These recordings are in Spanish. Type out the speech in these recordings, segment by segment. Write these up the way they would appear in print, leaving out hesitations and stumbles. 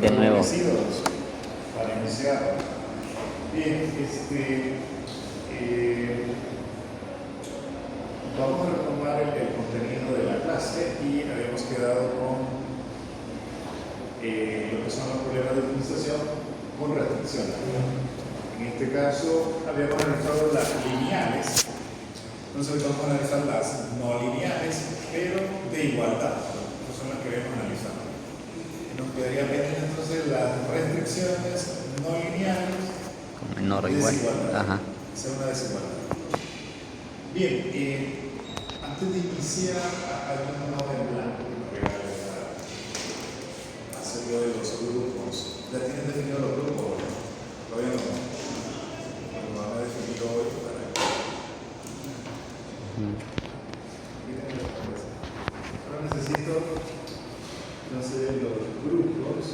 de nuevo. Para iniciar. Bien, vamos a retomar el contenido de la clase y habíamos quedado con lo que son los problemas de optimización con restricciones. En este caso habíamos analizado las lineales, entonces hoy vamos a analizar las no lineales, pero de igualdad. Estas son las que habíamos analizado. Nos quedaría pendiente entonces las restricciones no lineales Con menor o de igual. desigualdad. Ajá. Esa es una desigualdad. Bien, antes de iniciar, hay una hoja en blanco que nos regala hacerlo de los grupos. ¿Ya tienen definido los grupos? Todavía no. Lo van a definir hoy para ahora necesito, no sé, los grupos.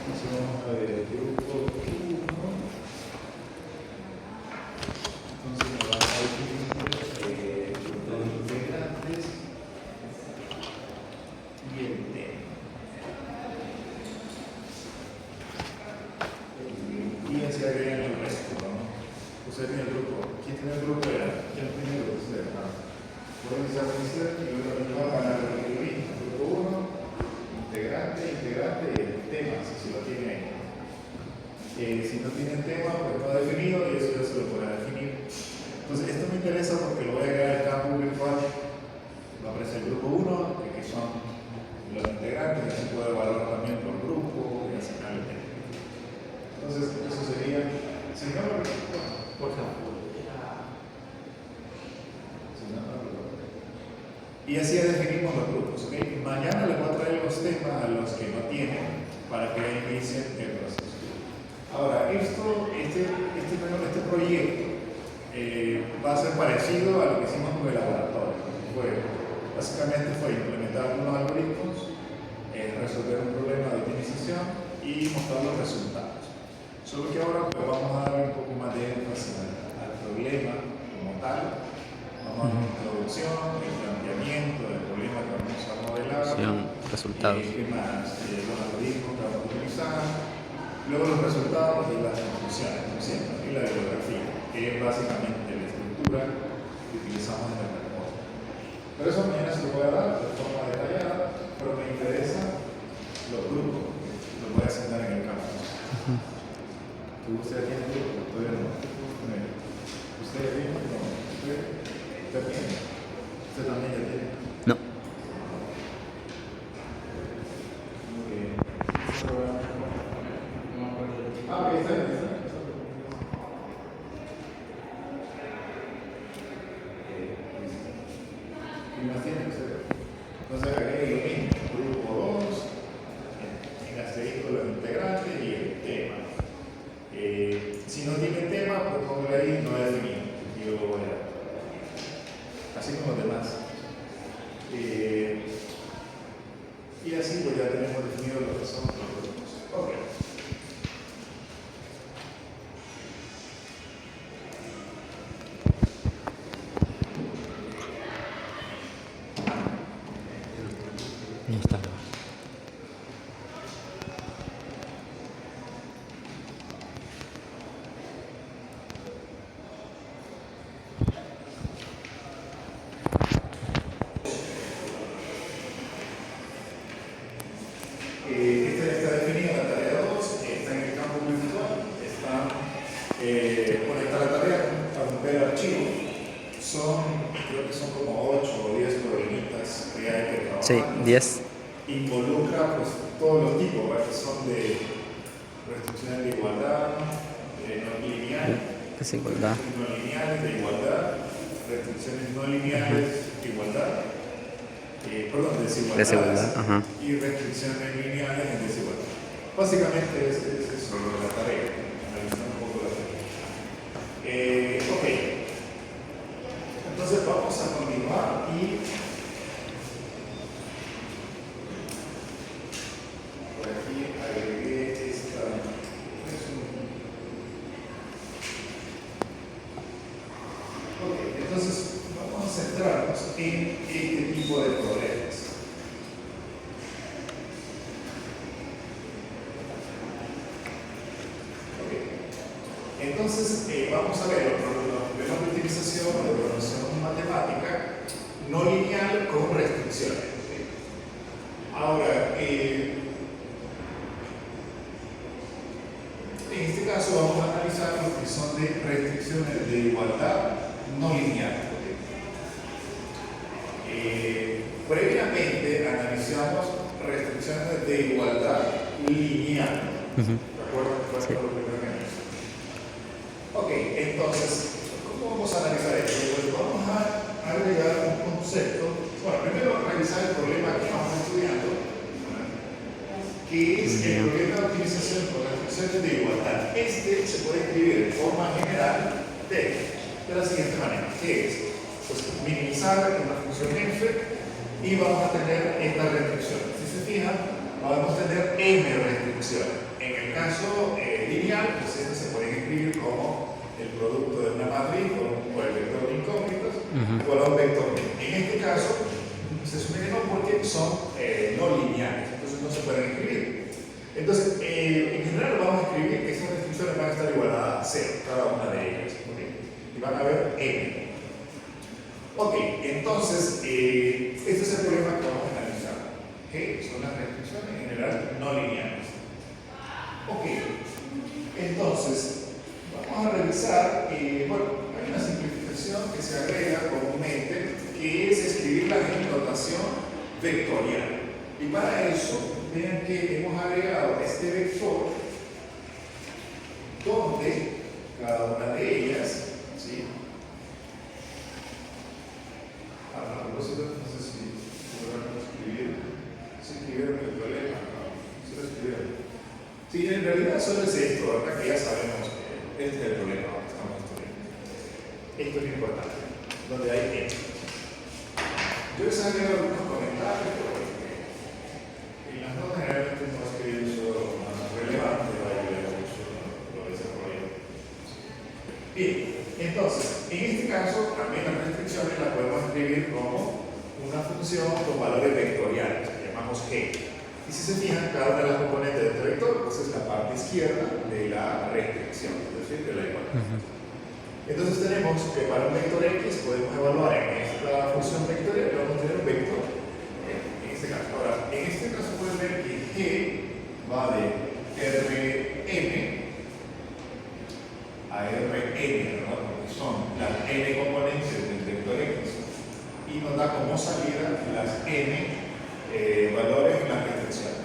Entonces vamos a ver el grupo 1. Entonces me van a definir los integrantes y el tema. Y así agregan el resto, ¿no? Usted tiene el grupo. ¿Quién tiene el grupo? ¿Quién tiene el grupo? Usted. Pueden iniciar y luego van a repetir. Grupo 1, integrante y el tema, si lo tiene ahí. Si no tienen tema, pues no ha definido y eso ya se lo podrá definir. Entonces, esto me interesa porque lo voy a agregar al campo virtual. Va a aparecer el grupo 1, que son los integrantes, y así puedo evaluar también por grupo y asignar el tema. Entonces, eso sería. Si no lo recuerdo, por favor. Y así definimos los grupos. ¿Okay? Mañana les voy a traer los temas a los que no tienen para que inicien el proceso. Ahora, este proyecto va a ser parecido a lo que hicimos con el laboratorio. Básicamente fue implementar unos algoritmos, resolver un problema de optimización y mostrar los resultados. Solo que ahora pues, vamos a dar un poco más de énfasis al problema como tal. Vamos a dar una introducción, el planteamiento del problema que vamos a modelar, resultados. qué más, los algoritmos que vamos a utilizar, luego los resultados y las conclusiones, como siempre, y la bibliografía, que es básicamente la estructura que utilizamos en el reporte. Pero eso mañana se lo voy a dar de forma detallada, pero me interesan los grupos, que los voy a asignar en el campus. ¿Usted tiene grupos? Todavía no. ¿Usted tiene? No. ¿Usted tiene? ¿Usted también ya tiene? No. Ok, está bien. ¿Qué más tiene usted? Entonces agregue lo mismo, grupo 2, en asterisco los integrantes y el tema. Si no tiene tema, pues pongo ahí no he definido. Yo lo voy a así como los demás. Y así pues ya tenemos definido lo que son los grupos. Ok. Ya está. Esta está definida en la tarea 2, está en el campo virtual, bueno, está la tarea para romper el archivo. Creo que son como 8 o 10 problemitas que hay que trabajar. Sí, 10. Involucra pues todos los tipos, ¿verdad? Que son de restricciones de igualdad, no lineales, Desigualdad. no lineales de igualdad, restricciones no lineales de igualdad. Desigualdades Ajá. y restricciones lineales en desigualdad. Básicamente es eso la tarea, analizando un poco la tarea. Ok, entonces vamos a continuar y por aquí agregué esta. Ok, entonces vamos a centrarnos en este tipo de problemas. Entonces, vamos a ver los problemas de optimización o de programación matemática no lineal con restricciones. Ahora, en este caso vamos a analizar lo que son de restricciones de igualdad no lineal. Previamente analizamos restricciones de igualdad lineal. ¿De acuerdo? Sí. Lo primero que analizamos. Ok, entonces, ¿cómo vamos a analizar esto? Pues vamos a agregar un concepto. Bueno, primero revisar el problema que estamos estudiando, que es el problema de optimización por restricciones de igualdad. Este se puede escribir de forma general de la siguiente manera, que es pues, minimizar una función f y vamos a tener esta restricción. Si se fijan, vamos a tener m restricciones. En el caso lineal, pues este se puede escribir como el producto de una matriz o el vector de incógnitos igual a un vector. En este caso, se supone que no porque son no lineales, entonces no se pueden escribir. Entonces, en general vamos a escribir que esas restricciones van a estar igualadas a 0, cada una de ellas. ¿Okay? Y van a haber n. Ok, entonces, este es el problema que vamos a analizar. ¿Okay? Son las restricciones en general no lineales. Ok, entonces, vamos a revisar, bueno, hay una simplificación que se agrega comúnmente, que es escribirlas en notación vectorial. Y para eso, vean que hemos agregado este vector, donde cada una de ellas, ¿sí? A propósito, no sé si lograron escribir, si escribieron el problema, ¿no? Si lo escribieron. Sí, en realidad solo es esto, ¿verdad? Que ya sabemos que este es el problema que estamos estudiando. Esto es importante, donde hay n. Yo les he agregado algunos comentarios, pero en las notas generalmente no escribir solo lo más relevante, para que veamos mucho lo desarrollado. Bien, entonces, en este caso, también las restricciones las podemos escribir como una función con valores vectoriales, que llamamos g. Y si se fijan, cada una de las componentes de este vector pues es la parte izquierda de la restricción, es decir, de la igualdad. Entonces tenemos que para un vector x podemos evaluar en esta función vectorial que vamos a tener un vector. En este caso. Ahora, en este caso pueden ver que g va de Rm a Rn, ¿verdad? Porque son las n componentes del vector x y nos da como salida las n valores en la restricción.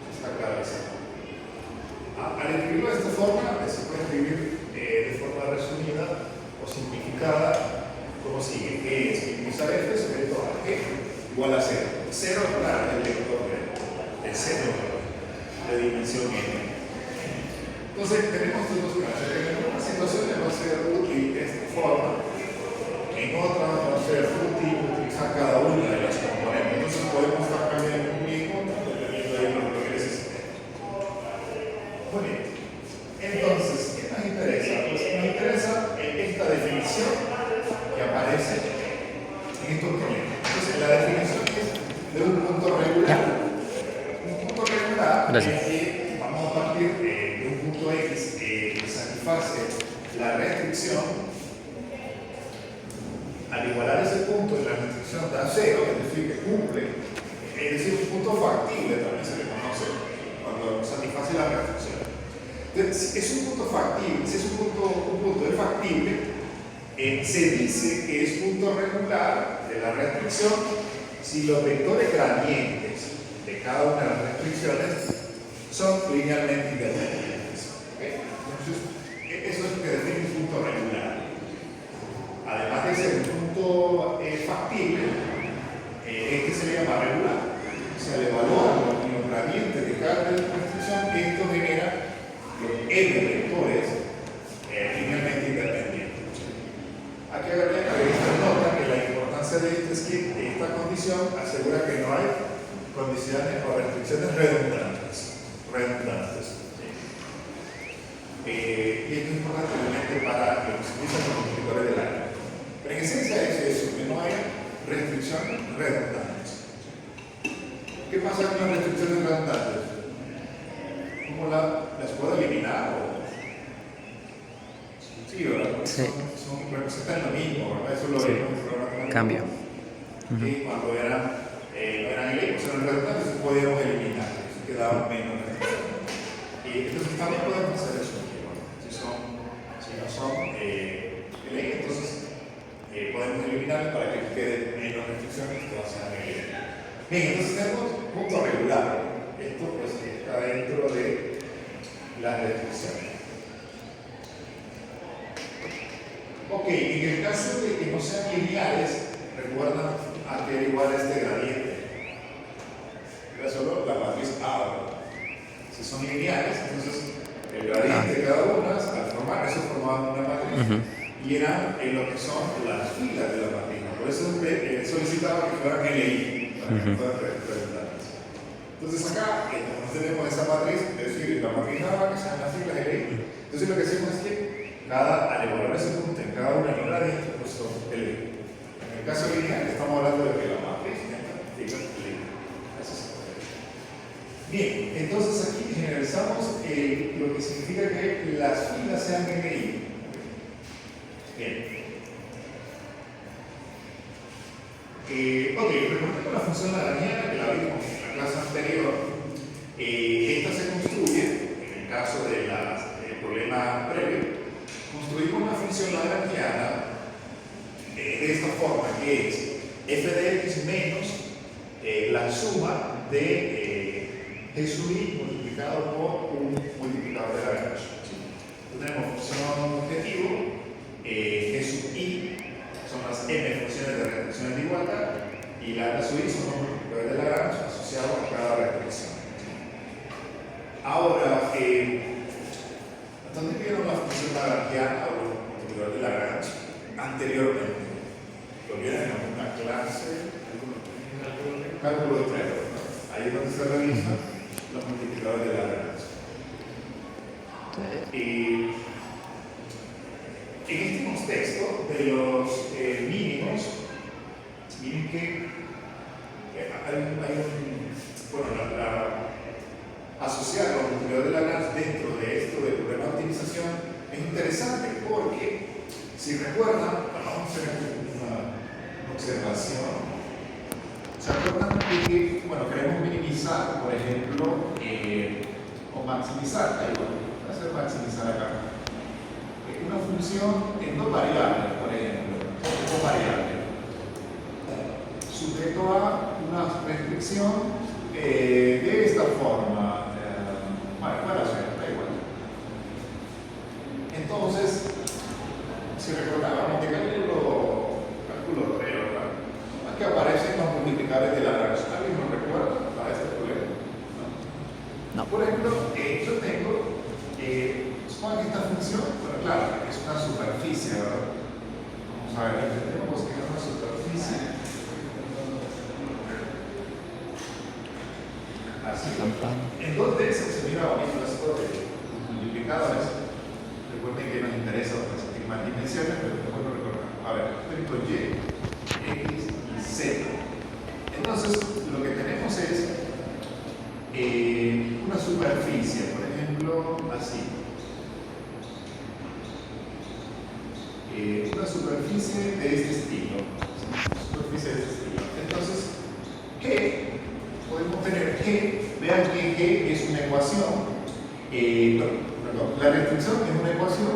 Está claro eso. Al escribirlo de esta forma, se puede escribir de forma resumida o simplificada como sigue, que es minimizar f sobre todo a g igual a 0. 0, claro, es el vector del centro de dimensión n. Entonces, tenemos dos casos. En algunas situaciones va a ser útil de esta forma, en otras va a ser útil utilizar cada una de las componentes. Entonces, podemos estar cambiando un mismo dependiendo de lo que necesitemos. Muy bien. Entonces, ¿qué nos interesa? Pues nos interesa esta definición que aparece en estos problemas. Entonces, la definición es de un punto regular. Un punto regular es que vamos a partir de un punto x que satisface la restricción. Al igualar ese punto en la restricción da 0, es decir, que cumple, es decir, un punto factible también se le conoce cuando satisface la restricción. Entonces, es un punto factible, si es un punto es factible, se dice que es punto regular de la restricción si los vectores gradientes de cada una de las restricciones son linealmente independientes. ¿Okay? Entonces, eso es lo que define un punto regular. Además de ser un punto factible, este se le llama regular. O sea, le valora los gradientes de cada restricción que esto genera los n vectores linealmente independientes. Hay que agregar esta nota que la importancia de esto es que esta condición asegura que no hay condiciones o restricciones redundantes. ¿Sí? Y esto es importante obviamente para lo que se utiliza como multiplicadores del área. Pero en esencia es eso, que no haya restricciones redundantes. ¿Qué pasa con las restricciones redundantes? ¿Cómo las puedo eliminar? Sí, ¿verdad? Porque Sí. representan lo mismo, ¿verdad? Eso lo Sí. vemos en el programa. Cambio. Que cuando eran electos, eran redundantes, podíamos eliminar, eso quedaba menos. Entonces también podemos hacer eso aquí, ¿no? Si no son electos, entonces podemos eliminarlos para que queden menos restricciones que sean electos. Bien, entonces tenemos punto regular. Esto pues está dentro de las restricciones. Ok, en el caso de que no sean lineales, recuerdan a que era igual a este gradiente. Era solo la matriz A. Si son lineales, entonces el gradiente de cada una, al formar eso, formaban una matriz y eran lo que son las filas de la matriz. Por eso solicitaba que fueran LI, para que fueran redundantes. Entonces acá, como tenemos esa matriz, es decir, la matriz A, que sean las filas LI, entonces lo que hacemos es que al evaluar ese punto en cada una de los gradientes, pues son LI. En el caso lineal, estamos hablando de que la matriz tenga filas LI. Bien, entonces aquí generalizamos lo que significa que las filas sean MI. Bien. Ok, recordemos la función lagrangiana que la vimos en la clase anterior. Esta se construye, en el caso del problema previo, construimos una función lagrangiana de esta forma, que es f de x menos la suma de G sub i multiplicado por un multiplicador de Lagrange. Entonces tenemos función objetivo, G sub i son las m funciones de restricciones de igualdad y la sub i son los multiplicadores de Lagrange asociados a cada restricción. Ahora, ¿dónde vieron la función lagrangiana o los multiplicadores de Lagrange anteriormente? ¿Lo vieron en alguna clase? Cálculo de pruebas, ¿no? Ahí es donde se revisan los multiplicadores de Lagrange. En este contexto de los mínimos, miren que asociar los multiplicadores de Lagrange dentro de esto del problema de optimización es interesante porque, si recuerdan, vamos a hacer una observación. ¿Se acuerdan de que, queremos minimizar, por ejemplo, o maximizar? Ahí voy a hacer maximizar acá. Una función en dos variables, por ejemplo, dos variables, sujeto a una restricción de esta forma. Puede ser, da igual. Entonces, si recordábamos de cálculo 3, ¿verdad? Aquí aparecen los multiplicadores de Lagrange. ¿Alguien lo recuerda para este problema? ¿No? Por ejemplo, yo tengo, supongan que esta función, claro, es una superficie, ¿verdad? Vamos a ver, tenemos que es una superficie. Así. En 2D se mira bonito esto de los multiplicadores. Recuerden que nos interesa representar más dimensiones, pero después lo recordamos. A ver, esto Y, X y Z. Entonces, lo que tenemos es una superficie, por ejemplo, así. Una superficie de este estilo. Superficie de este estilo. Entonces, G, podemos tener G, vean que G es una ecuación, la restricción es una ecuación.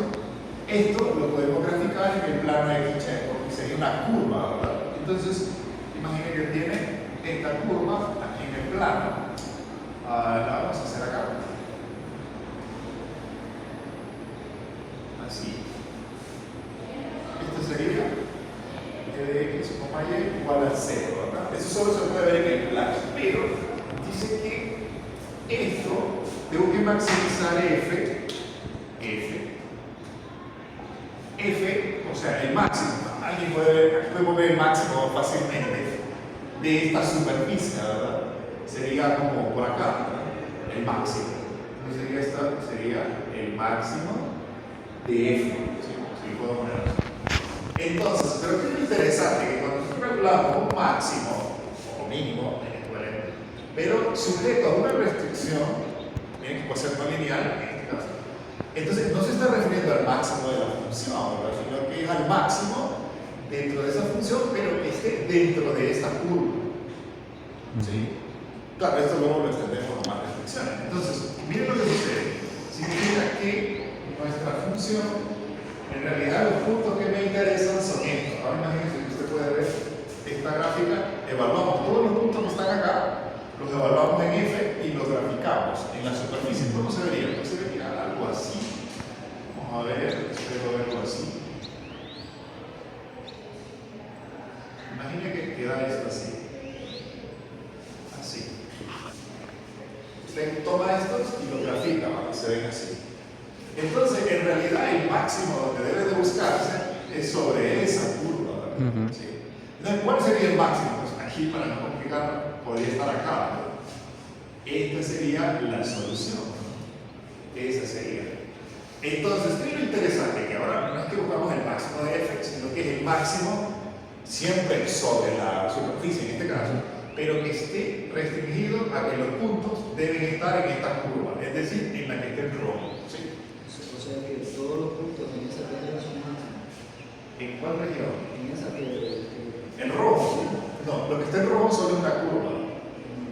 Esto lo podemos graficar en el plano X, porque sería una curva, ¿verdad? Entonces, imaginen que tiene esta curva aquí en el plano. La vamos a hacer acá. Así. Esto sería g de x, y igual a 0, ¿verdad? Eso solo se puede ver en el plano, pero dice que esto tengo que maximizar f, o sea, el máximo. Alguien puede ver el máximo fácilmente de esta superficie, ¿verdad? Sería como por acá, ¿verdad? El máximo. Entonces sería el máximo de f, si lo puedo poner así. Entonces, pero que es interesante que cuando nosotros calculamos un máximo o mínimo, pero sujeto a una restricción, miren que puede ser no lineal en este caso, Entonces, no se está refiriendo al máximo de la función, ¿verdad? Sino que es al máximo dentro de esa función, pero que esté dentro de esta curva. ¿Sí? Claro, esto luego lo extendemos a más restricciones. Entonces, miren lo que sucede. Significa que nuestra función, en realidad los puntos que me interesan son estos. Ahora imagínense que usted puede ver esta gráfica, evaluamos todos los puntos que están acá, los evaluamos en F y los graficamos en la superficie. ¿Cómo se vería? Pues se vería algo así. Vamos a ver, espero verlo así. Imagine que queda esto así. Así. Usted toma estos y los grafica para que se ven así. Entonces, en realidad, el máximo donde debe de buscarse es sobre esa curva, ¿verdad? ¿Sí? Entonces, ¿cuál sería el máximo? Pues aquí, para no complicarlo, podría estar acá, ¿verdad? Esta sería la solución. Esa sería. Entonces, ¿qué es lo interesante? Que ahora no es que buscamos el máximo de f, sino que es el máximo siempre sobre la superficie, en este caso, pero que esté restringido a que los puntos deben estar en esta curva, es decir, en la que esté en rojo. ¿Sí? O sea que todos los puntos en esa región son máximos. ¿En cuál región? En esa que En rojo. No, lo que está en rojo solo es una curva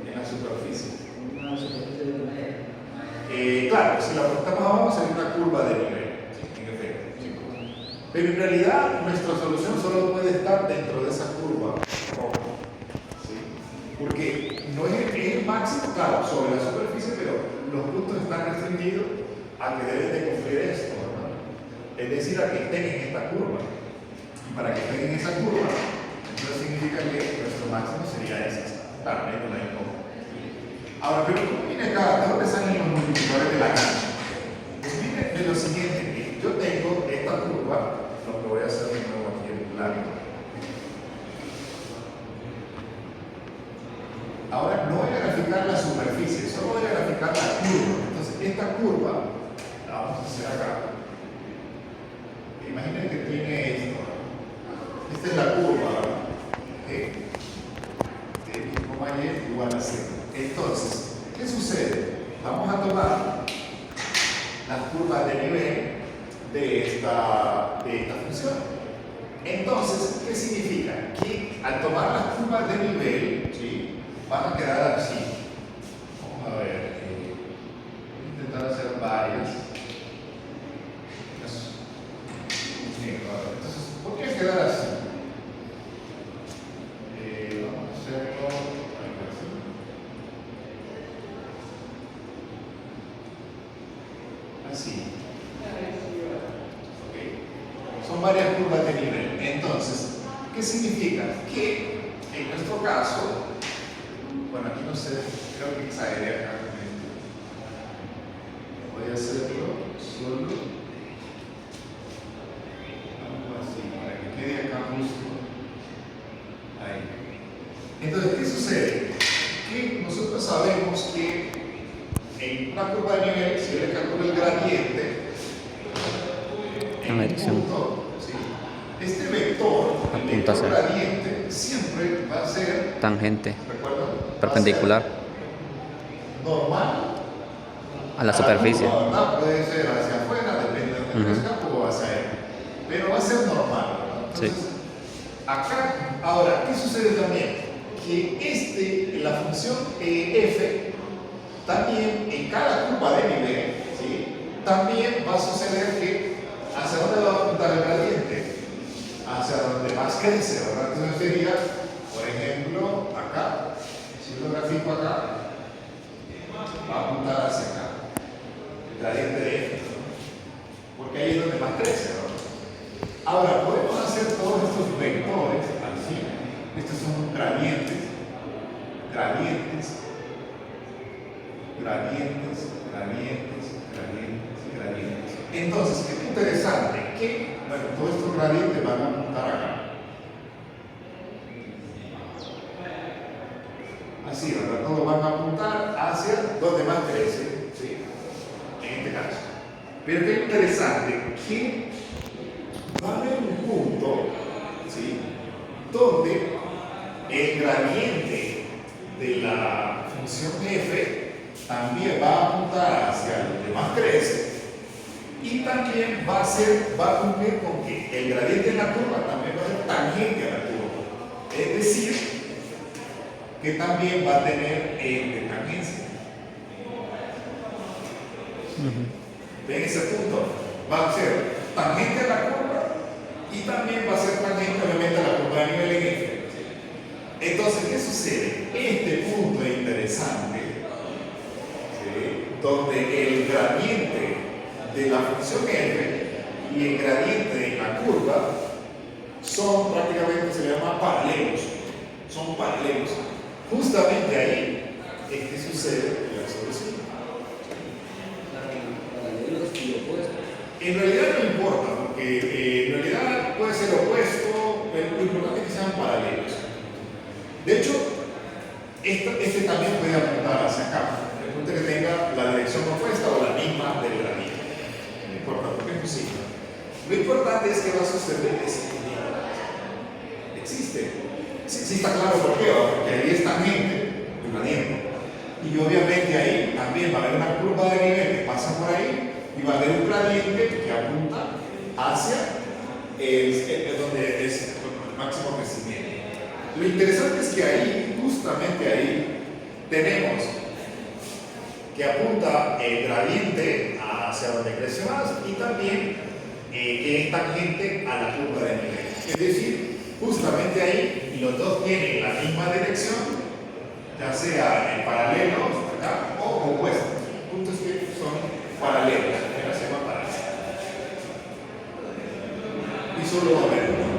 en la superficie. una superficie de manera. Claro, si la apuntamos abajo sería una curva de nivel, ¿sí? En efecto. ¿Sí? Pero en realidad nuestra solución solo puede estar dentro de esa curva roja. ¿Sí? Porque no es el máximo, claro, sobre la superficie, pero los puntos están restringidos a que deben de cumplir esto, ¿verdad? Es decir, a que estén en esta curva. Y para que estén en esa curva, entonces significa que nuestro máximo sería ese. Claro, ahí no la hay como. Ahora, pero ¿cómo viene acá? ¿De dónde salen los multiplicadores de la cancha? Pues viene de lo siguiente, que yo tengo esta curva, lo que voy a hacer de nuevo aquí en blanco. Ahora no voy a graficar la superficie, solo voy a graficar la curva. Entonces, esta curva la vamos a hacer acá. Imaginen que tiene esto. Esta es la curva, ¿verdad? X, Y igual a Z. Entonces, ¿qué sucede? Vamos a tomar las curvas de nivel de esta función. Entonces, ¿qué significa? Que al tomar las curvas de nivel, ¿sí?, van a quedar así. Vamos a ver. Voy a intentar hacer varias. Entonces, podría quedar así. Vamos a hacerlo algo así. Así. Okay. Son varias curvas de nivel. Entonces, ¿qué significa? Que en nuestro caso, bueno, aquí no sé, creo que exageré acá con esto. Voy a hacerlo solo algo así, para que quede acá justo ahí. Entonces, ¿qué sucede? Que nosotros sabemos que en una curva de nivel, si yo le calculo el gradiente en un punto, ¿sí?, este vector, el vector gradiente, siempre va a ser tangente, ¿recuerdan? perpendicular Normal a la superficie. curva, ¿verdad? Puede ser hacia afuera, depende de donde crezca, o hacia él. Pero va a ser normal, ¿verdad? Entonces, Sí. acá, ahora, ¿qué sucede también? Que la función f, también en cada curva de nivel, ¿sí?, también va a suceder que hacia dónde va a apuntar el gradiente, hacia donde más crece, ¿verdad? Entonces sería, por ejemplo, acá, si yo lo grafico acá, va a apuntar hacia acá, el gradiente de f, ¿no? Porque ahí es donde más crece, ¿verdad? Ahora, podemos hacer todos estos vectores al fin. Estos son gradientes, gradientes, gradientes, gradientes, gradientes, gradientes. Entonces, es interesante que, bueno, todos estos gradientes van a apuntar acá. Así, ¿verdad? Todos van a apuntar hacia donde más crece, ¿sí?, en este caso. Pero qué interesante que va a haber un punto, ¿sí?, donde el gradiente de la función f también va a apuntar hacia donde más crece, Y también va a cumplir con que el gradiente en la curva también va a ser tangente a la curva. Es decir, que también va a tener de tangencia. ¿Ven ese punto? Va a ser tangente a la curva y también va a ser tangente obviamente a la curva de nivel en F. Entonces, ¿qué sucede? Este punto es interesante, ¿sí? Donde el gradiente de la función F y el gradiente de la curva son prácticamente, se llama paralelos. Son paralelos. Justamente ahí es que sucede la solución. Paralelos y opuestos. En realidad no importa, porque en realidad puede ser opuesto, pero lo importante es que sean paralelos. De hecho, este también puede apuntar hacia acá. El punto que tenga la dirección opuesta o la misma del gradiente. No importa, porque es posible. Lo importante es que va a suceder ese existe. Sí está claro por qué, porque ahí es tangente, el gradiente. Y obviamente ahí también va a haber una curva de nivel que pasa por ahí y va a haber un gradiente que apunta hacia donde es el máximo crecimiento. Lo interesante es que ahí, justamente ahí, tenemos que apunta el gradiente hacia donde crece más y también que es tangente a la curva de nivel. Es decir, justamente ahí los dos tienen la misma dirección, ya sea en paralelo acá, o opuestos. Puntos que son paralelos, se llama paralelos. Y solo va a haber uno.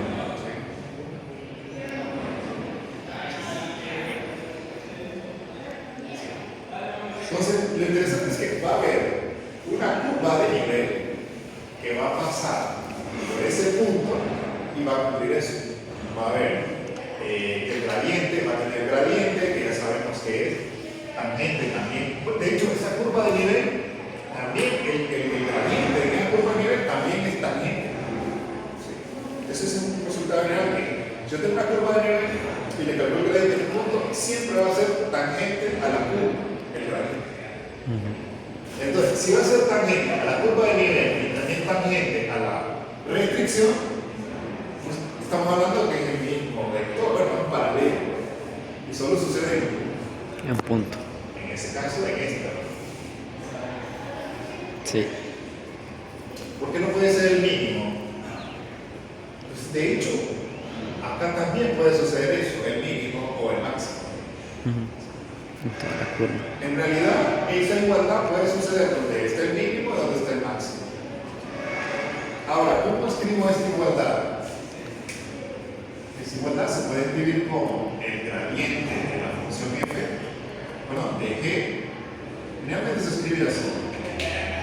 Entonces, lo interesante es que va a haber una curva de nivel que va a pasar por ese punto y va a cumplir eso. Va a haber el gradiente, va a tener gradiente, que ya sabemos que es tangente también. De hecho, esa curva de nivel, también el gradiente de esa curva de nivel también es tangente. ¿Sí? Ese es un resultado general que yo tengo una curva de nivel y le calculo el gradiente en un punto, siempre va a ser tangente a la curva, el gradiente. Entonces, si va a ser tangente a la curva de nivel y también tangente a la restricción, pues estamos hablando que es el mismo vector, bueno, es paralelo. Y solo sucede En un punto. en ese caso, en esta. Sí. ¿Por qué no puede ser el mínimo? Pues de hecho, acá también puede suceder eso, el mínimo o el máximo. En toda la curva. En realidad, esa igualdad puede suceder donde esté el mínimo y donde esté el máximo. Ahora, ¿cómo escribo esta igualdad? Esta igualdad se puede escribir como el gradiente de la función f, bueno, de g. Generalmente se escribe así,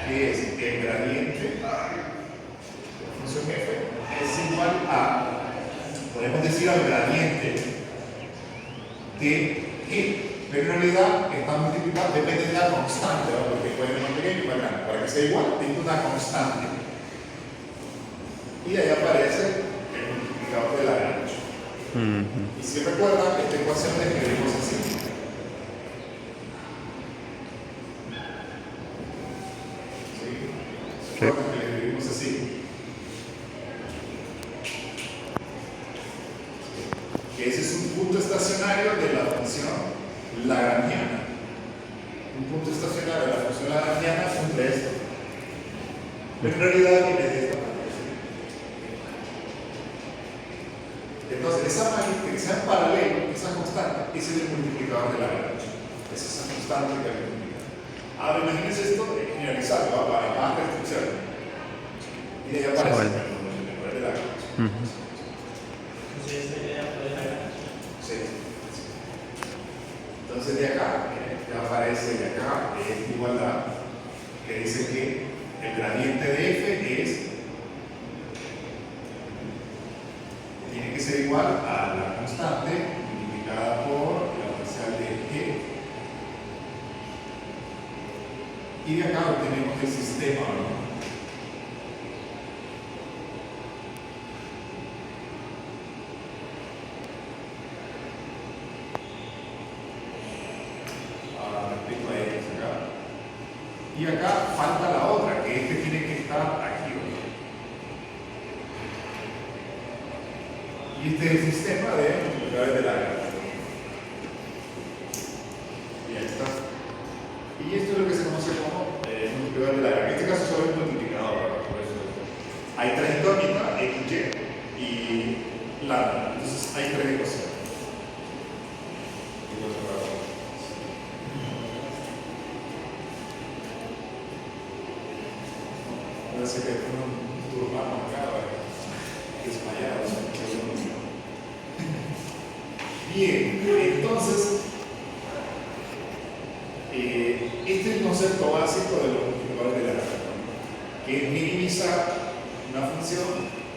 que es el gradiente de la función f es igual a, podemos decir, al gradiente de g. Pero en realidad está multiplicado, depende de la constante, ¿no? Porque puede ser más pequeño y más grande. Para que sea igual, tiene una constante. Y ahí aparece el multiplicador de la derecha. Y si recuerdan, esta ecuación la escribimos así. ¿Sí? Recuerden que la escribimos así. Que ese es un punto estacionario de la función lagrangiana. Un punto estacionario de la función lagrangiana cumple esto. Pero en realidad viene de esta manera. Entonces, esa matriz que sea en paralelo, esa constante, ese es el multiplicador de la derecha. Es esa constante que multiplica. Ahora, imagínense esto generalizado, ¿va? Para más restricción. Y de ahí aparece el multiplicador de la derecha. Sí. Entonces de acá, ya aparece de acá esta igualdad que dice que el gradiente de f tiene que ser igual a la constante multiplicada por la parcial de g. Y de acá obtenemos el sistema, ¿no? Y acá falta la otra, que tiene que está aquí. Y este es el sistema de multiplicadores de la gráfica. Y ahí está. Y esto es lo que se conoce como multiplicador de la gráfica. En este caso solo es multiplicador, ¿verdad? Por eso hay tres incógnitas, X, Y y lambda. Entonces hay tres ecuaciones. Parece que tengo un turbano acá, desmayado. Bien, entonces, este es el concepto básico de los multiplicadores de la gráfica, que es minimizar una función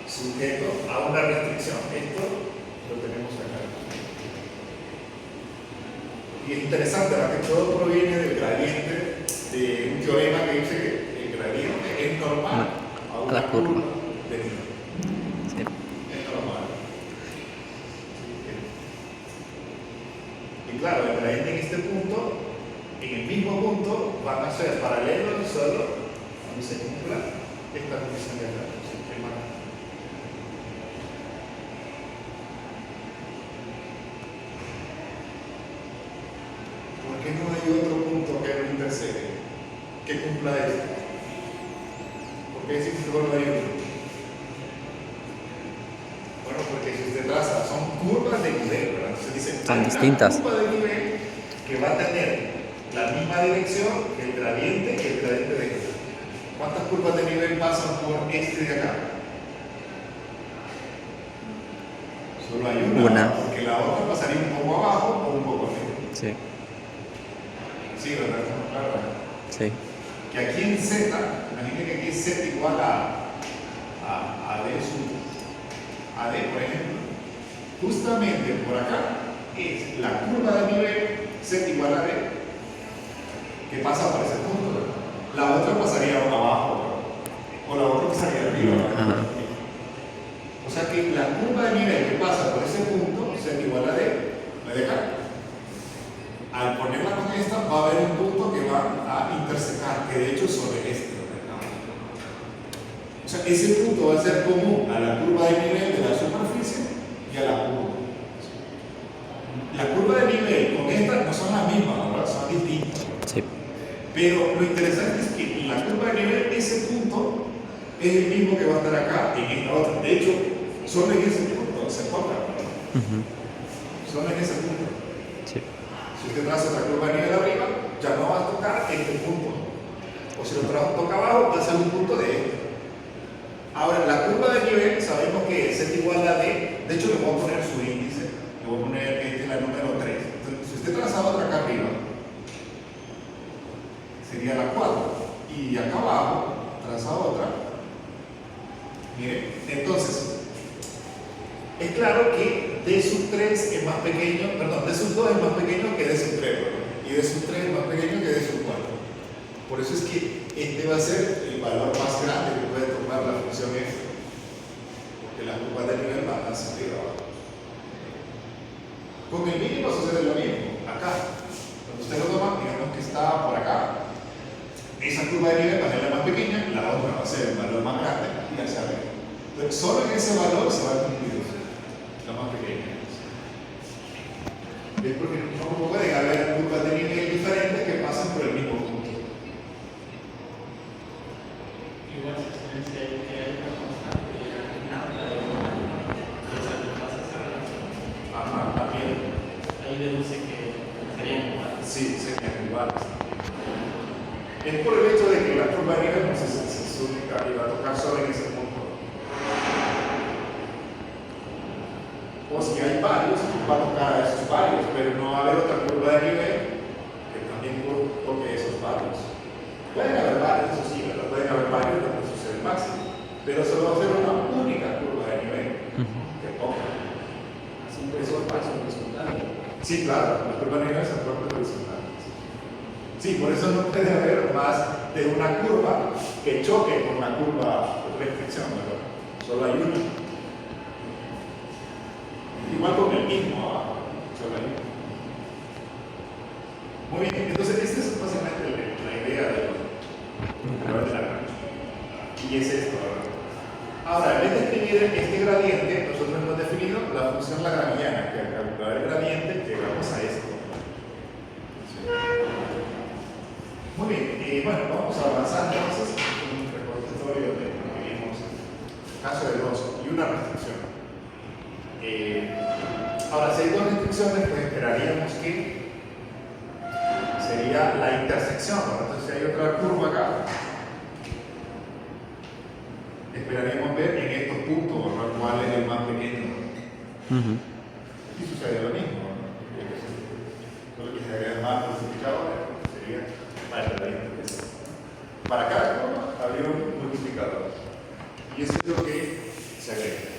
sujeto a una restricción. Esto lo tenemos acá. Y es interesante, ¿verdad? Que todo proviene del gradiente de un teorema que dice que el gradiente es normal a una curva de nivel. Sí. Es normal. Y claro, el gradiente en este punto, en el mismo punto, van a ser paralelos solo cuando se cumpla esta condición de acá. ¿Por qué no hay otro punto que lo interseque que cumpla esto? ¿Por qué existe solo hay uno? Bueno, porque si usted traza, son curvas de nivel, ¿verdad? Entonces dice, Son hay distintas. una curva de nivel que va a tener la misma dirección que el gradiente y el gradiente de esta. ¿Cuántas curvas de nivel pasan por este de acá? Solo hay una. Porque la otra pasaría un poco abajo o un poco arriba. Sí. Sí, ¿verdad? Estamos claros, ¿verdad? Sí. Que aquí en Z, imagínate que aquí Z igual a D sub a D, por ejemplo, justamente por acá es la curva de nivel Z igual a D que pasa por ese punto, ¿verdad? La otra pasaría abajo, ¿verdad? O la otra pasaría arriba, ¿verdad? O sea que la curva de nivel que pasa por ese punto Z igual a D, la de acá. Al ponerla con esta va a haber un punto que va a intersecar, que de hecho es sobre este. O sea, ese punto va a ser común a la curva de nivel de la superficie y a la curva. La curva de nivel con esta no son las mismas, ¿verdad? Son distintas. Sí. Pero lo interesante es que en la curva de nivel ese punto es el mismo que va a estar acá en esta otra. De hecho, solo en ese punto se toca. Solo en ese punto. Sí. Si usted traza otra curva de nivel arriba, ya no va a tocar este punto. O si lo toca abajo, va a ser un punto de este. Ahora, la curva de nivel, sabemos que es Z igual a D. De hecho, le voy a poner su índice. Le voy a poner la número 3. Entonces, si usted traza otra acá arriba, sería la 4. Y acá abajo, traza otra. Miren, entonces, es claro que D sub 3 es más pequeño, perdón, D sub 2 es más pequeño que D sub 3, ¿verdad? Y D sub 3 es más pequeño que D sub 4. Por eso es que este va a ser el valor más grande que puede tomar la función f, porque las curvas de nivel van a subir abajo. Con el mínimo sucede lo mismo. Acá, cuando usted lo toma, digamos que está por acá, esa curva de nivel va a ser la más pequeña, la otra va a ser el valor más grande y hacia arriba. Entonces, solo en ese valor se va a cumplir la más pequeña. ¿Ves? Porque no pueden haber curvas de nivel diferentes que pasen por el mismo punto. Igual se experiencia que hay una constante Ajá, también. ahí deduce que serían iguales. Sí, serían iguales. Es por el hecho de que la curva de nivel no se única y va a tocar solo en ese punto. O si hay varios, va a tocar a esos varios, pero no va a haber otra curva de nivel que también toque esos varios. Pueden haber varios, eso sí, ¿verdad? Pueden haber varios donde sucede el máximo, pero solo va a ser una única curva de nivel que toca. Siempre es un paso resultado. Sí, claro, las curvas de nivel son propios resultantes. Sí, por eso no puede haber más de una curva que choque con una curva de restricción, ¿verdad? Solo hay una. Igual con el mismo abajo, solo hay una. Muy bien, entonces esta es básicamente la idea de los multiplicadores de la gráfica. Y y es esto, ¿verdad? Ahora, en vez de escribir este gradiente, nosotros hemos definido la función lagrangiana, que al calcular el gradiente llegamos a esto. Muy bien, bueno, vamos a avanzar entonces con un recordatorio de lo que vimos, caso de 2 y una restricción. Ahora, si hay 2 restricciones, pues esperaríamos que sería la intersección, ¿no? Entonces, si hay otra curva acá, esperaríamos ver en estos puntos, ¿no? Cuál es el más pequeño. Y sucede lo mismo, ¿no? Solo que se agrega más multiplicadores, sería más gradiente. Para cada curva habría un multiplicador. Y eso es lo que se agrega.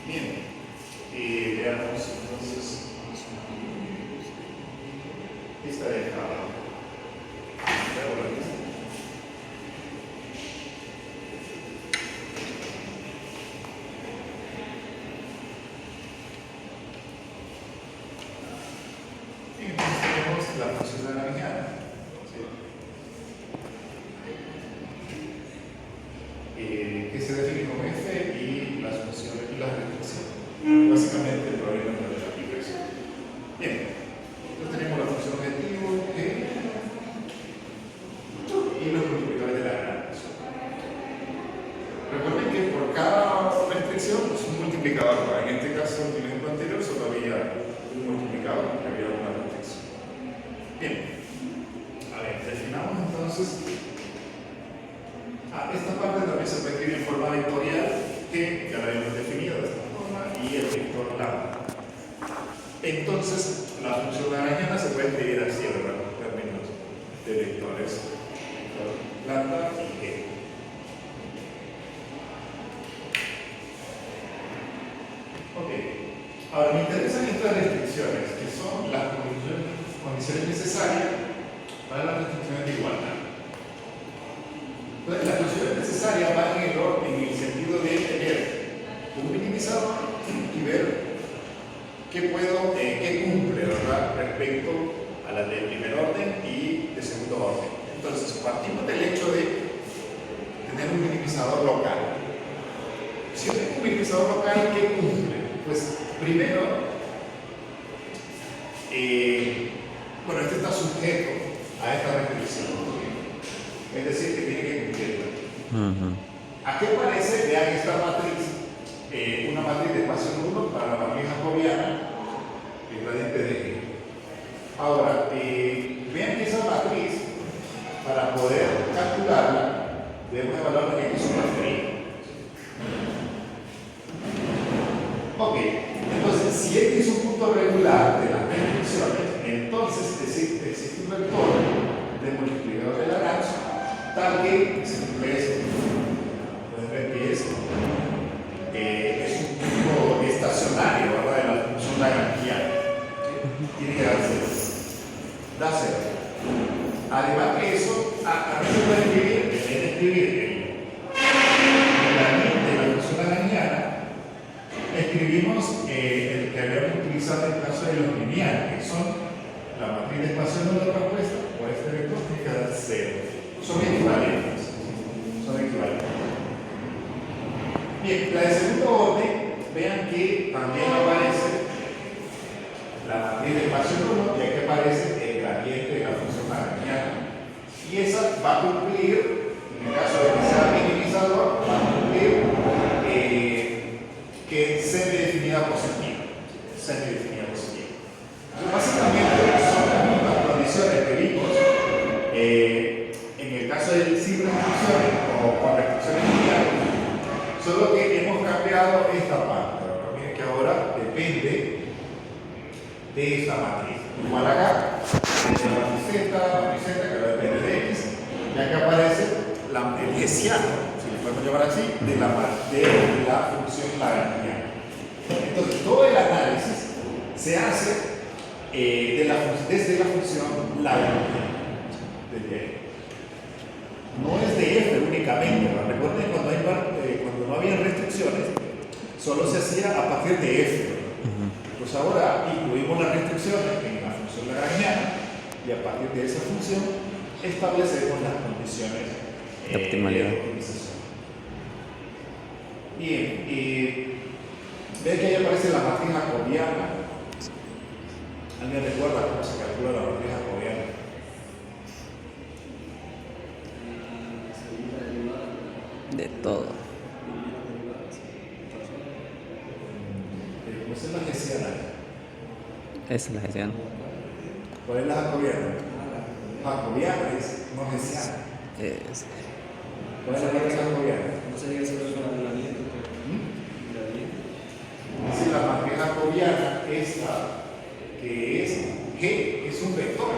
Bien, veamos entonces esta de acá. Y entonces tenemos la función lagrangiana. Que se define como f y las funciones y las restricciones. Básicamente el problema de la aplicación. Bien, entonces tenemos la función objetivo g y los multiplicadores de la ganancia. Recuerden que por cada restricción es un multiplicador. En este caso, en el ejemplo anterior, solo había un multiplicador, que había una restricción. Bien, a ver, definamos entonces. Esta parte también se puede escribir en forma vectorial, que ya la hemos definido de esta forma, y el vector lambda. Entonces, la función lagrangiana se puede escribir así, ¿verdad? En términos de vectores. Lambda y g. Ok. Ahora, me interesan estas restricciones, que son las condiciones necesarias para las restricciones de igualdad. Entonces, las condiciones necesarias van en el sentido de tener un minimizador y ver qué cumple, ¿verdad? Respecto a las de primer orden y de segundo orden. Entonces, partimos del hecho de tener un minimizador local. Si yo tengo un minimizador local, ¿qué cumple? Pues primero, bueno, este está sujeto a esta restricción. Es decir, que tiene que cumplirla. ¿A qué parece? Vean esta matriz, una matriz de espacio nulo para la matriz jacobiana, el gradiente de G. Ahora, vean que esa matriz, para poder calcularla, debemos evaluar lo que es un referido. Ok, entonces, si este es un punto regular de las restricciones, entonces existe un vector de multiplicador de Lagrange tal que se cumple esto. Pueden ver que es un punto estacionario, ¿verdad? De la función lagrangiana. Tiene que dar cero. Da cero. Además que eso, también se puede escribir, en vez de escribir el gradiente de la función lagrangiana, escribimos el que habíamos utilizado en el caso de los lineales, que son la matriz de espacio nulo propuesta por este vector, tiene que dar cero. Son equivalentes. Bien, la de segundo orden, vean que también aparece la matriz de espacio nulo y aquí aparece el gradiente de la función lagrangiana. Y esa va a cumplir, en el caso de que sea minimizador, va a cumplir que semi-definida positiva. Semi-definida positiva. Básicamente son las mismas condiciones que vimos en el caso de sin restricciones o con restricciones lineales, solo que hemos cambiado esta parte. Miren que ahora de esta matriz. Igual acá, de la matriz Z, que va a depender de X, ya que aparece el hessiano, si lo podemos llamar así, de la función lagrangiana. Entonces, todo el análisis se hace desde la función lagrangiana. No es de F únicamente, ¿no? Recuerden cuando no había restricciones, solo se hacía a partir de F. Pues ahora incluimos las restricciones en la función lagrangiana y a partir de esa función establecemos las condiciones de optimalidad. optimización. Bien, ven que ahí aparece la matriz jacobiana. ¿Alguien recuerda cómo se calcula la matriz jacobiana? De todo. ¿Cómo es la hessiana? Esa es la gestión. ¿Cuál es la jacobiana? Jacobiana es no hessiana. Es ¿Cuál es la matriz jacobiana? No sería solo el gradiente, Es decir, la matriz jacobiana, esta, que es G, es un vector.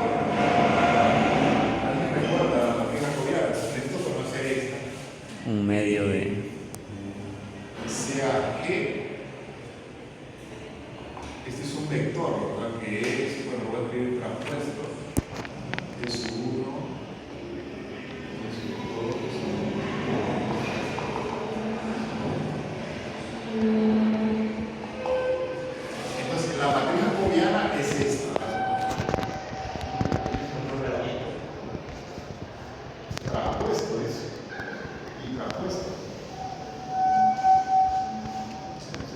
¿Alguien recuerda la matriz jacobiana? Necesito conocer esta. un medio de... Sea G. Este es un vector, ¿verdad? Que es, bueno, voy a escribir traspuesto. Es 1, es 2, entonces la matriz jacobiana es esta. Traspuesto es. Y traspuesto.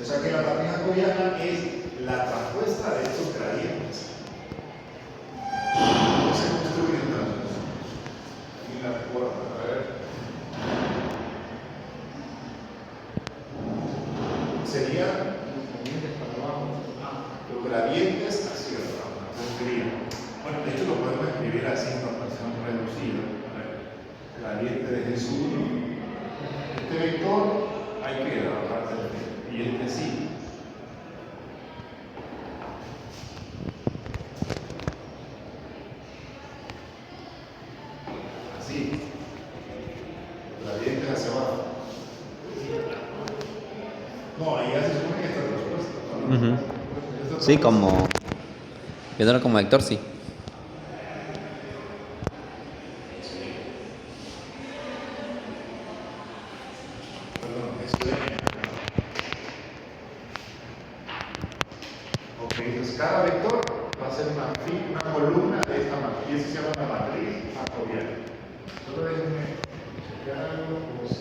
O sea que la matriz jacobiana es la traspuesta de estos gradientes. ¿Cómo se construye entonces? Y la recuerda, a ver. Serían los gradientes hacia arriba. Bueno, de hecho lo podemos escribir así en notación reducida. A ver. Gradiente de Jesús. Este vector hay que aparte de y este sí. Así. Gradientes hacia abajo. No, ahí ya se supone que está traspuesto, ¿no? Ujú. Esto Sí, está- como... Viéndolo como vector, sí. Perdón, esto es. Ok, entonces cada vector va a ser una columna de esta matriz. Y eso se llama la matriz jacobiana. Solo déjenme chequear algo como si.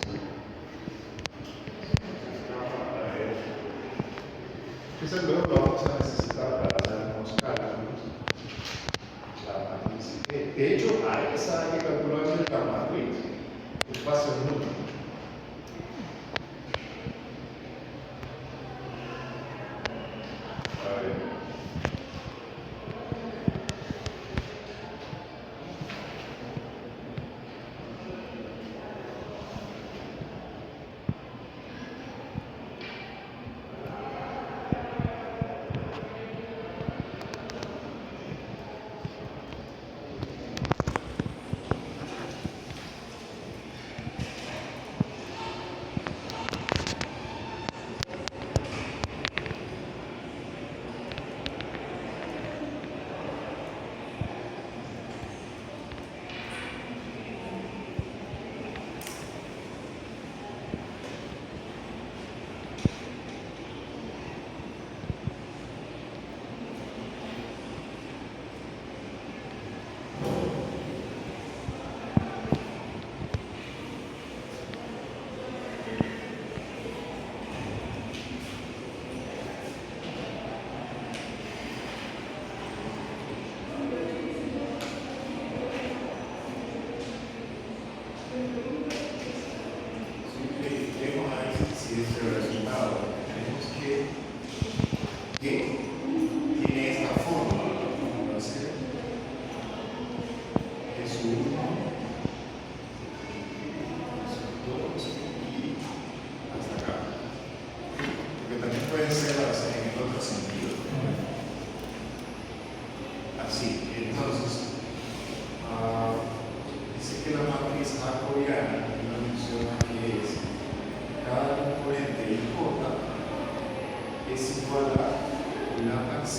Eso luego lo vamos a necesitar para hacer unos cálculos. La matriz. De hecho, a esa hay que calcularle la matriz. Espacio número. A ver.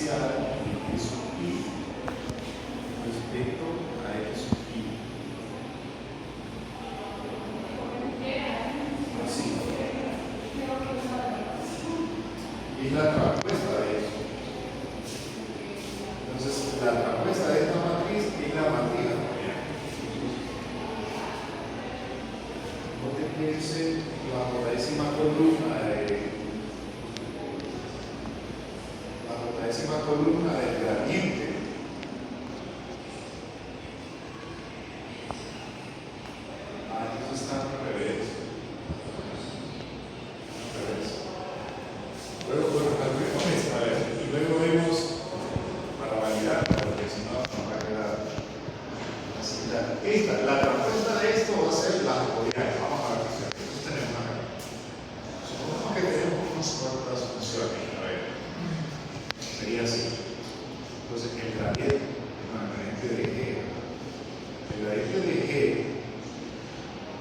parcial de X sub I respecto a X sub I. Así. Y la traspuesta de eso. Entonces, la traspuesta de esta matriz es la matriz factorial. Multiplíquense bajo la décima columna del gradiente. Entonces están al revés. Y luego vemos, para validar, porque si no, nos va a quedar así. La traspuesta de esto va a ser la factorial. Vamos a ver qué sucede. Entonces tenemos acá. Supongamos que tenemos unas cuantas funciones. A ver. Sería así. Entonces, el gradiente de G. El gradiente de G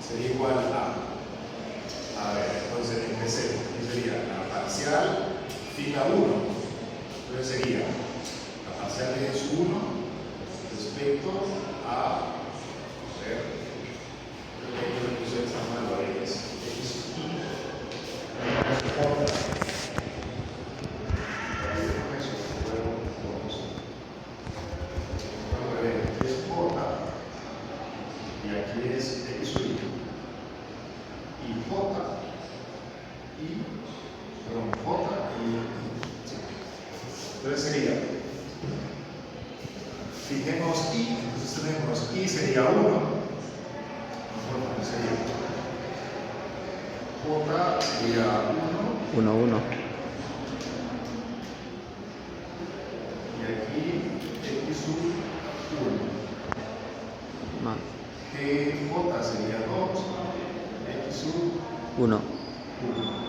sería igual a ver, entonces empecemos. Sería la parcial fila 1. Entonces sería la parcial de X1 respecto a ver, creo que yo le puse esta mano ahí, es X1 y aquí es X1 y J entonces sería, fijemos I, entonces tenemos I sería 1, sería J sería 1, 1, 1. y aquí X sub 1. Más. J sería 2, X sub 1. 1.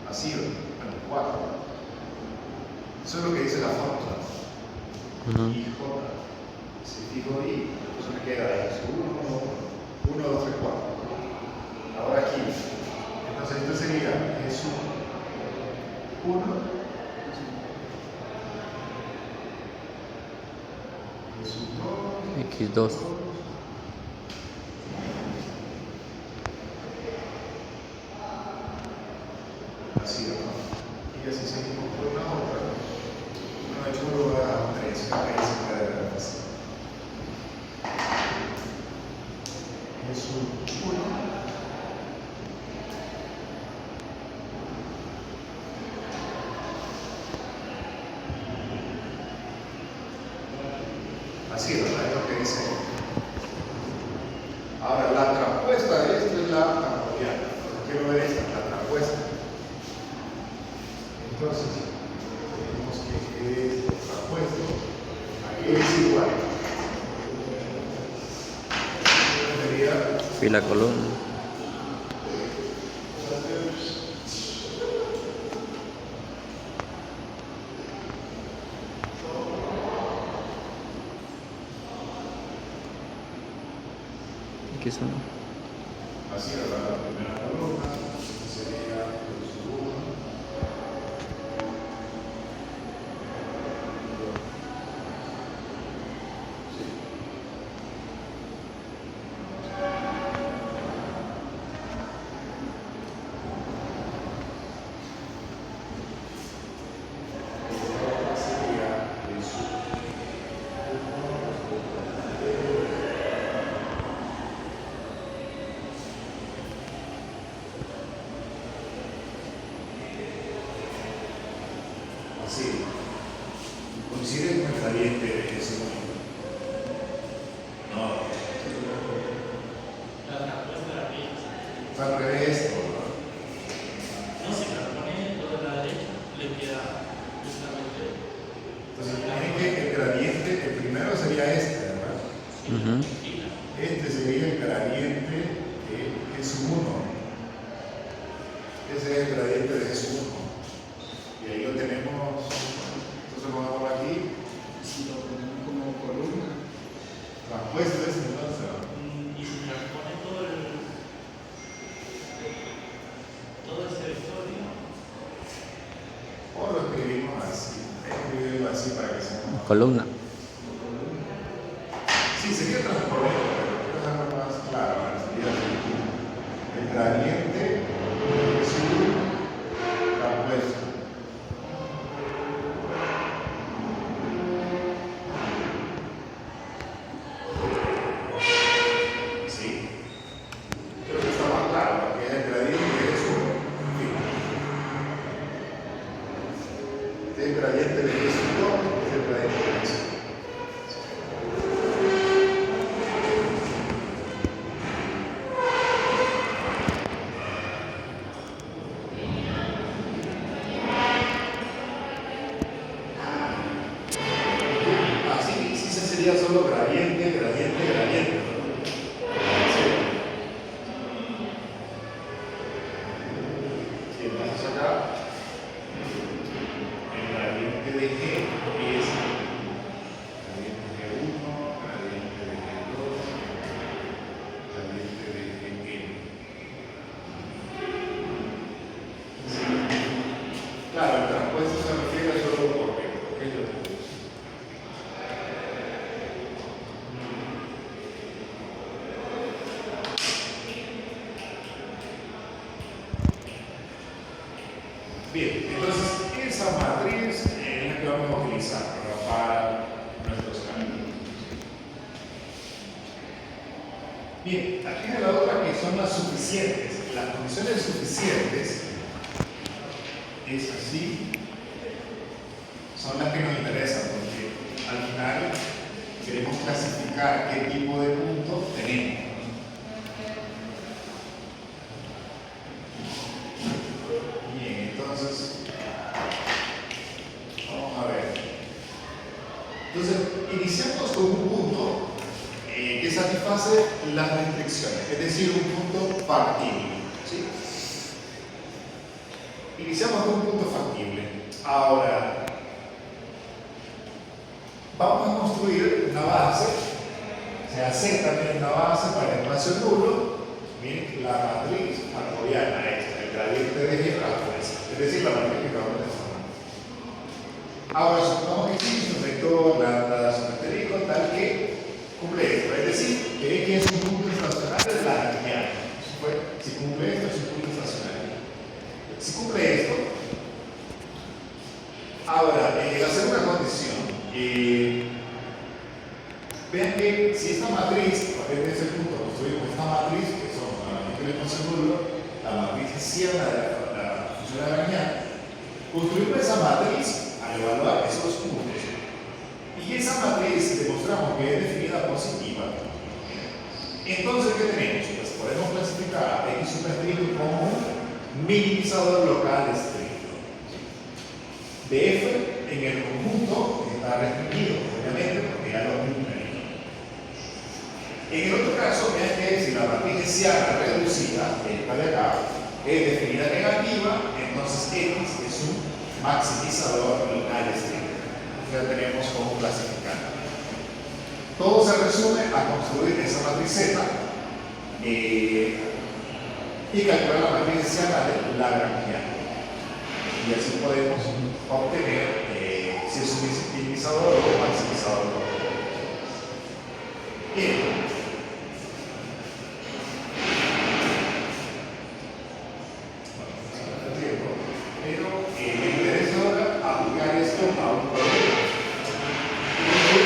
Así, bueno, 4. Eso es lo que dice la fórmula. Y J, si fijo I, entonces me queda X 1, 1, 2, 3, 4. Ahora aquí, entonces esto sería X 1, X 2, X2. así, ¿no? Y así seguimos por una otra. Uno de hecho lo da 3, que se puede ver así. Es un 1. Así, ¿verdad? Es lo que dice. Ahora, la traspuesta de esto es la factorial. Quiero ver esta, la traspuesta. Entonces, tenemos que esto traspuesto aquí es igual. Sería Fila columna. X1. así, ¿verdad? La primera columna sería X sub 1. Así, coincide con el gradiente de ese momento. No, La traspuesta de la derecha. está al revés, ¿no? No, si la pone lo de la derecha, le queda justamente. Entonces, tiene que el gradiente, el primero sería este, ¿verdad? Ujú. Este sería el gradiente de G1. Ese es el gradiente de G1. Y ahí lo tenemos, entonces lo vamos aquí, Si lo ponemos como columna, traspuesto ese entonces, ¿no? Y si transpone todo el Columna. Sí, sería transcorriente, pero quiero dejarlo más claro. Sería el gradiente de su compuesto. Sí. Creo que está más claro, porque es el gradiente de su. Este es el gradiente de su, este es el gradiente de su. Así, sí se sería solo gradiente, gradiente, gradiente. Sí. Si entonces acá, el gradiente de G es gradiente de G1, gradiente de G2, gradiente de Gn. Sí. Claro, el transpuesto se refiere solo porque es lo que bien, entonces esa matriz es la que vamos a utilizar para nuestros caminos. Bien, aquí viene la otra que son las suficientes. Las condiciones suficientes es así, son las que nos interesan porque al final queremos clasificar qué tipo de punto tenemos. Bien, entonces vamos a ver. Entonces, iniciamos con un punto que satisface las restricciones, es decir, un punto factible. ¿Sí? Iniciamos con un punto factible. Ahora, vamos a construir una base, se hace también una base para el espacio nulo. Miren, la matriz factorial esta, el gradiente de G transpuesta, es decir, la matriz que acabamos de formar. Ahora, supongamos que existe un vector lambda superesterico tal que cumple esto, es decir, que X es un punto estacionario de la Lagrangiana. Si cumple esto, es un punto estacionario. Si cumple esto, ahora, la segunda condición, vean que si esta matriz, a partir de ese punto construimos esta matriz, que son la matriz del espacio nulo, la matriz hessiana de la función lagrangiana, construimos esa matriz al evaluar esos puntos. Y esa matriz demostramos que es definida positiva. Entonces, ¿qué tenemos? Pues podemos clasificar a X superestricto como un minimizador local estricto. De F en el conjunto está restringido, obviamente, porque ya lo mismo. En el otro caso, vean que si la matriz hessiana reducida, esta de acá, es definida negativa, entonces X es un maximizador local estricto. Ya tenemos cómo clasificar. Todo se resume a construir esa matriz Z y calcular la matriz hessiana de Lagrangiana. Y así podemos obtener si es un minimizador o maximizador local. Bien. Pero me interesa ahora aplicar esto a un problema.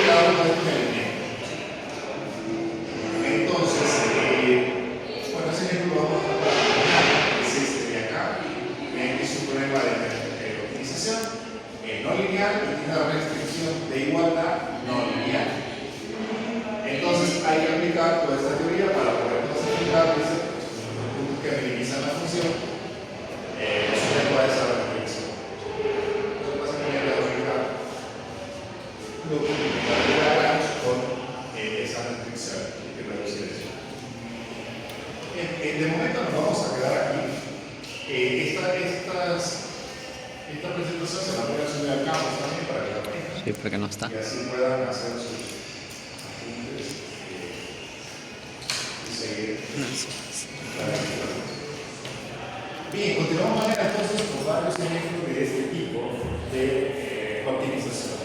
Cada uno de estos elementos. Entonces, bueno, ese ejemplo lo vamos a tratar. Es este de acá. Ven que es un problema de optimización no lineal y tiene una restricción de igualdad no lineal. Entonces, hay que aplicar toda esta teoría para poder clasificar los puntos que minimizan la función sujeto a esa restricción. Entonces, básicamente, voy a aplicar lo que con esa restricción que reduce eso. De momento nos vamos a quedar aquí. Esta presentación se la voy a subir al campus también para que la tengan. Sí, porque no está. Y así puedan hacer sus apuntes y seguir. Bien, continuamos mañana entonces con varios ejemplos de este tipo de optimización.